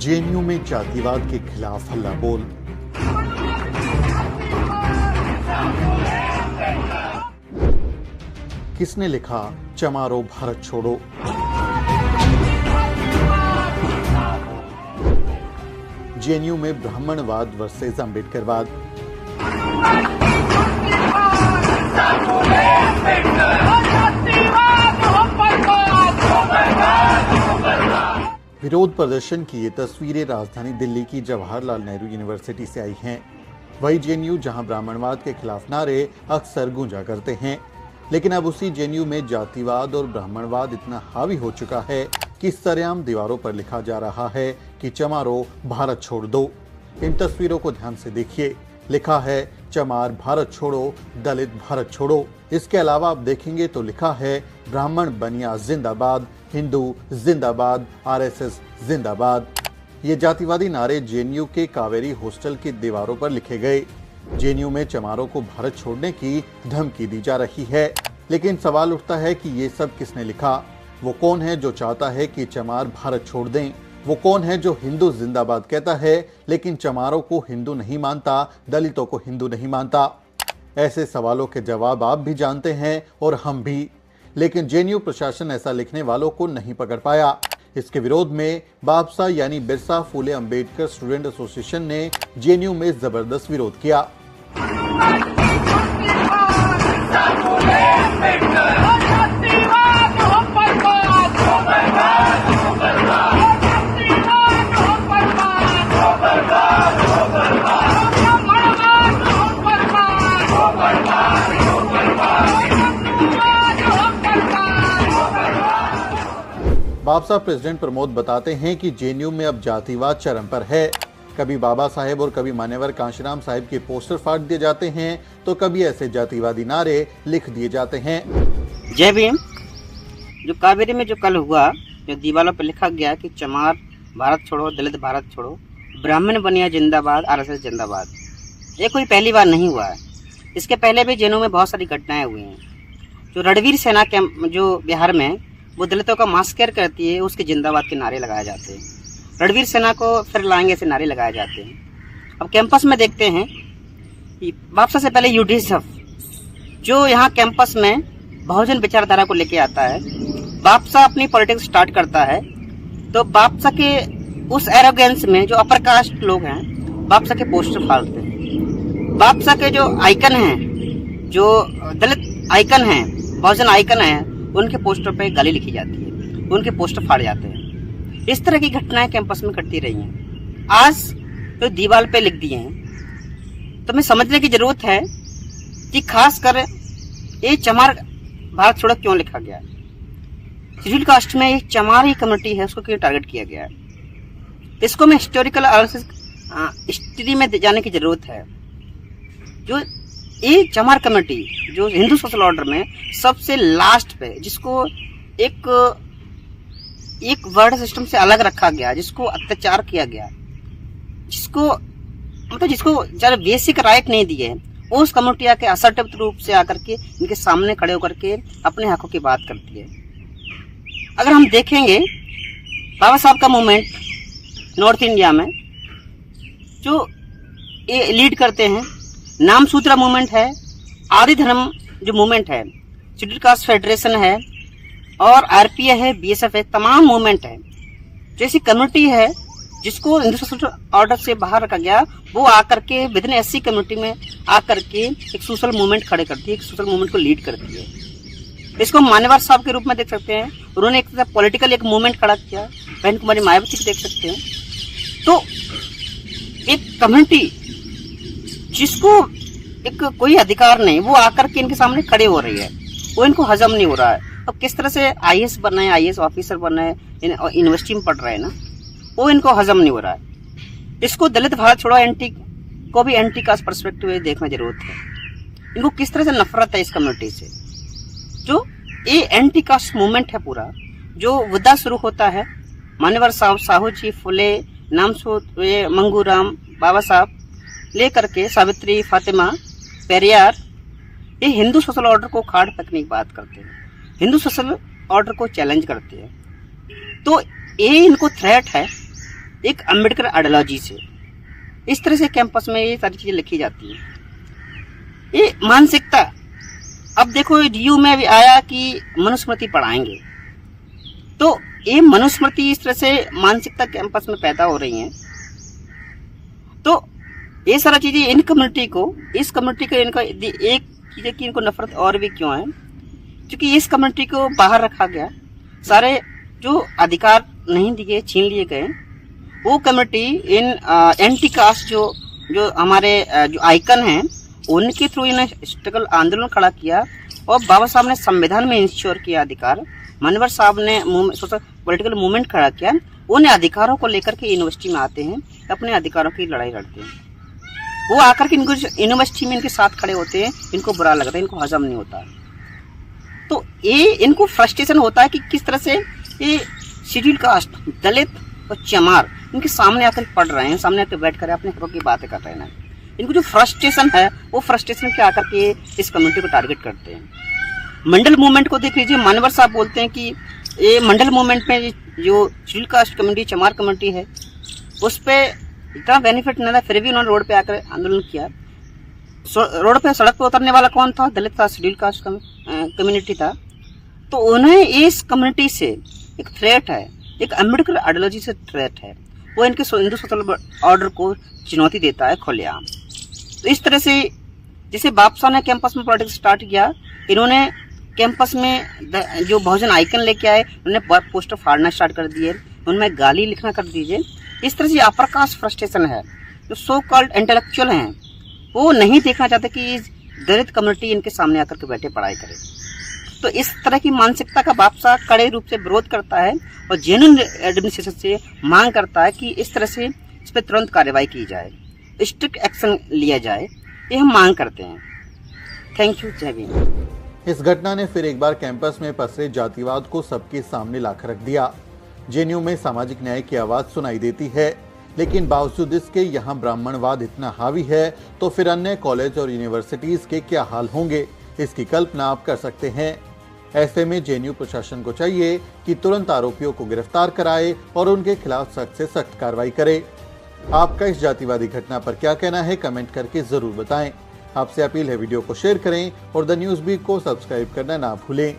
JNU में जातिवाद के खिलाफ हल्ला बोल। किसने लिखा चमारो भारत छोड़ो? जेएनयू में ब्राह्मणवाद वर्सेस अंबेडकरवाद। विरोध प्रदर्शन की ये तस्वीरें राजधानी दिल्ली की जवाहरलाल नेहरू यूनिवर्सिटी से आई हैं। वही जेएनयू जहां ब्राह्मणवाद के खिलाफ नारे अक्सर गूंजा करते हैं, लेकिन अब उसी जेएनयू में जातिवाद और ब्राह्मणवाद इतना हावी हो चुका है कि सरेआम दीवारों पर लिखा जा रहा है कि चमारो भारत छोड़ दो। इन तस्वीरों को ध्यान से देखिए, लिखा है चमार भारत छोड़ो, दलित भारत छोड़ो। इसके अलावा आप देखेंगे तो लिखा है ब्राह्मण बनिया जिंदाबाद, हिंदू जिंदाबाद, आरएसएस जिंदाबाद। ये जातिवादी नारे जेएनयू के कावेरी हॉस्टल की दीवारों पर लिखे गए। जेएनयू में चमारों को भारत छोड़ने की धमकी दी जा रही है, लेकिन सवाल उठता है कि ये सब किसने लिखा? वो कौन है जो चाहता है कि चमार भारत छोड़ दें? वो कौन है जो हिंदू जिंदाबाद कहता है लेकिन चमारों को हिंदू नहीं मानता, दलितों को हिंदू नहीं मानता? ऐसे सवालों के जवाब आप भी जानते हैं और हम भी, लेकिन जेएनयू प्रशासन ऐसा लिखने वालों को नहीं पकड़ पाया। इसके विरोध में बाबसा यानी बिरसा फुले अंबेडकर स्टूडेंट एसोसिएशन ने जेएनयू में जबरदस्त विरोध किया। बाबसा प्रेसिडेंट प्रमोद बताते हैं कि जेएनयू में अब जातिवाद चरम पर है। कभी बाबा साहेब और कभी मान्यवर कांशीराम साहिब के पोस्टर फाड़ दिए जाते हैं, तो कभी ऐसे जातिवादी नारे लिख दिए जाते हैं। जय भीम। जो कावेरी में जो कल हुआ, जो दीवारों पर लिखा गया कि चमार भारत छोड़ो, दलित भारत छोड़ो, ब्राह्मण बनिया जिंदाबाद, आरएसएस जिंदाबाद, ये कोई पहली बार नहीं हुआ है। इसके पहले भी जेएनयू में बहुत सारी घटनाएं हुई हैं। जो रणवीर सेना के जो बिहार में वो दलितों का मास्कर करती है, उसके जिंदाबाद के नारे लगाए जाते हैं। रणवीर सेना को फिर लाएंगे ऐसे नारे लगाए जाते हैं। अब कैंपस में देखते हैं कि बाबसा से पहले यूडीएफ जो यहाँ कैंपस में बहुजन विचारधारा को लेके आता है, बाबसा अपनी पॉलिटिक्स स्टार्ट करता है, तो बाबसा के उस एरोगेंस में जो अपर कास्ट लोग हैं बाबसा के पोस्टर फाड़ते हैं। बाबसा के जो आइकन हैं, जो दलित आइकन हैं, बहुजन आइकन हैं, उनके पोस्टर पे गाली लिखी जाती है, उनके पोस्टर फाड़े जाते हैं। इस तरह की घटनाएं कैंपस में घटती रही हैं। आज तो दीवार पे लिख दिए हैं, तो हमें समझने की जरूरत है कि खासकर ये चमार भारत छोड़ो क्यों लिखा गया। शेड्यूल कास्ट में एक चमार ही कम्युनिटी है, उसको क्यों टारगेट किया गया है? इसको में हिस्टोरिकल हिस्ट्री में जाने की जरूरत है। जो ये चमार कम्युनिटी जो हिंदू सोशल ऑर्डर में सबसे लास्ट पे, जिसको एक वर्ड सिस्टम से अलग रखा गया, जिसको अत्याचार किया गया, जिसको ज्यादा बेसिक राइट नहीं दिए, उस कम्युनिटी आके असर्टिव रूप से आकर के इनके सामने खड़े होकर के अपने हकों की बात करती है। अगर हम देखेंगे बाबा साहब का मूवमेंट नॉर्थ इंडिया में जो ये लीड करते हैं, नाम सूत्रा मूवमेंट है, आदि धर्म जो मूवमेंट है, शेड्यूल कास्ट फेडरेशन है, और आरपीए है, बीएसएफ है, तमाम मूवमेंट है। जैसी कम्युनिटी है जिसको हिंदू सोशल ऑर्डर से बाहर रखा गया, वो आकर के विद इन एससी कम्युनिटी में आकर के एक सोशल मूवमेंट खड़े करती है, एक सोशल मूवमेंट को लीड करती है। इसको मान्यवर साहब के रूप में देख सकते हैं, उन्होंने एक पॉलिटिकल एक मूवमेंट खड़ा किया। बहन कुमारी मायावती को देख सकते हैं। तो एक कम्युनिटी जिसको एक कोई अधिकार नहीं, वो आकर के इनके सामने खड़े हो रही है, वो इनको हजम नहीं हो रहा है। अब किस तरह से आईएएस बनना है, आईएएस ऑफिसर बनना है, यूनिवर्सिटी में पढ़ रहे हैं ना, वो इनको हजम नहीं हो रहा है। इसको दलित भारत छोड़ो एंटी को भी एंटी कास्ट पर्सपेक्टिव में देखना जरूरत है। इनको किस तरह से नफरत है इस कम्युनिटी से। जो ये एंटी कास्ट मूवमेंट है पूरा, जो विदा शुरू होता है मान्यवर साहब, साहू जी, फुले, मंगूराम, बाबा साहब लेकर के सावित्री, फातिमा, पेरियार, ये हिंदू सोशल ऑर्डर को खाड़ फेंकने की बात करते हैं, हिंदू सोशल ऑर्डर को चैलेंज करते हैं। तो ये इनको थ्रेट है, एक अम्बेडकर आइडियोलॉजी से। इस तरह से कैंपस में ये सारी चीजें लिखी जाती हैं। ये मानसिकता, अब देखो डीयू में भी आया कि मनुस्मृति पढ़ाएंगे, तो ये मनुस्मृति इस तरह से मानसिकता कैंपस में पैदा हो रही है। तो ये सारा चीजें इन कम्युनिटी को, इस कम्युनिटी को इनका एक चीज है कि इनको नफरत और भी क्यों है, क्योंकि इस कम्युनिटी को बाहर रखा गया, सारे जो अधिकार नहीं दिए, छीन लिए गए। वो कम्युनिटी इन एंटी कास्ट जो हमारे जो आइकन हैं, उनके थ्रू इन्हें स्ट्रगल आंदोलन खड़ा किया और बाबा साहब ने संविधान में इंश्योर किया अधिकार। मानवर साहब ने पॉलिटिकल मूवमेंट खड़ा किया। उन अधिकारों को लेकर के यूनिवर्सिटी में आते हैं, अपने अधिकारों की लड़ाई लड़ते हैं। वो आकर के इनको यूनिवर्सिटी में इनके साथ खड़े होते हैं, इनको बुरा लगता है, इनको हजम नहीं होता। तो ये इनको फ्रस्ट्रेशन होता है कि किस तरह से ये शेड्यूल कास्ट, दलित और चमार इनके सामने आकर पढ़ रहे हैं, सामने आकर बैठ कर अपने हकों की बातें कर रहे हैं। इनको जो फ्रस्ट्रेशन है, वो फ्रस्ट्रेशन के आकर के इस कम्युनिटी को टारगेट करते हैं। मंडल मूवमेंट को देख लीजिए, मानवर साहब बोलते हैं कि ये मंडल मूवमेंट में जो शेड्यूल कास्ट कम्युनिटी, चमार कम्युनिटी है, उस पर इतना बेनिफिट नहीं था, फिर भी उन्होंने रोड पे आकर आंदोलन किया। रोड पे सड़क पे उतरने वाला कौन था? दलित था, शेड्यूल कास्ट कम्युनिटी था। तो उन्हें इस कम्युनिटी से एक थ्रेट है, एक अम्बेडकर आइडियोलॉजी से थ्रेट है। वो इनके हिंदू सोशल ऑर्डर को चुनौती देता है खुलेआम। तो इस तरह से जैसे बापसा ने कैंपस में पॉलिटिक्स स्टार्ट किया, इन्होंने कैंपस में जो बहुजन आइकन लेके आए, उन्होंने पोस्टर फाड़ना स्टार्ट कर दिए, उनमें गाली लिखना कर दीजिए। इस तरह से अपर कास्ट फ्रस्ट्रेशन है। जो सो कॉल्ड इंटेलेक्चुअल हैं, वो नहीं देखना चाहते कि दलित कम्युनिटी इनके सामने आकर के बैठे पढ़ाई करे। तो इस तरह की मानसिकता का बापसा कड़े रूप से विरोध करता है और जेन्युइन एडमिनिस्ट्रेशन से मांग करता है कि इस तरह से इस पर तुरंत कार्रवाई की जाए, स्ट्रिक्ट एक्शन लिया जाए। ये हम मांग करते हैं। Thank you. जय भीम। इस घटना ने फिर एक बार कैंपस में पसरे जातिवाद को सबके सामने लाकर रख दिया। जेएनयू में सामाजिक न्याय की आवाज सुनाई देती है, लेकिन बावजूद इसके यहाँ ब्राह्मणवाद इतना हावी है, तो फिर अन्य कॉलेज और यूनिवर्सिटीज के क्या हाल होंगे, इसकी कल्पना आप कर सकते हैं। ऐसे में जेएनयू प्रशासन को चाहिए कि तुरंत आरोपियों को गिरफ्तार कराए और उनके खिलाफ सख्त से सख्त कार्रवाई करे। आपका इस जातिवादी घटना पर क्या कहना है, कमेंट करके जरूर बताएं। आपसे अपील है वीडियो को शेयर करें और द न्यूज़ बीट को सब्सक्राइब करना ना भूलें।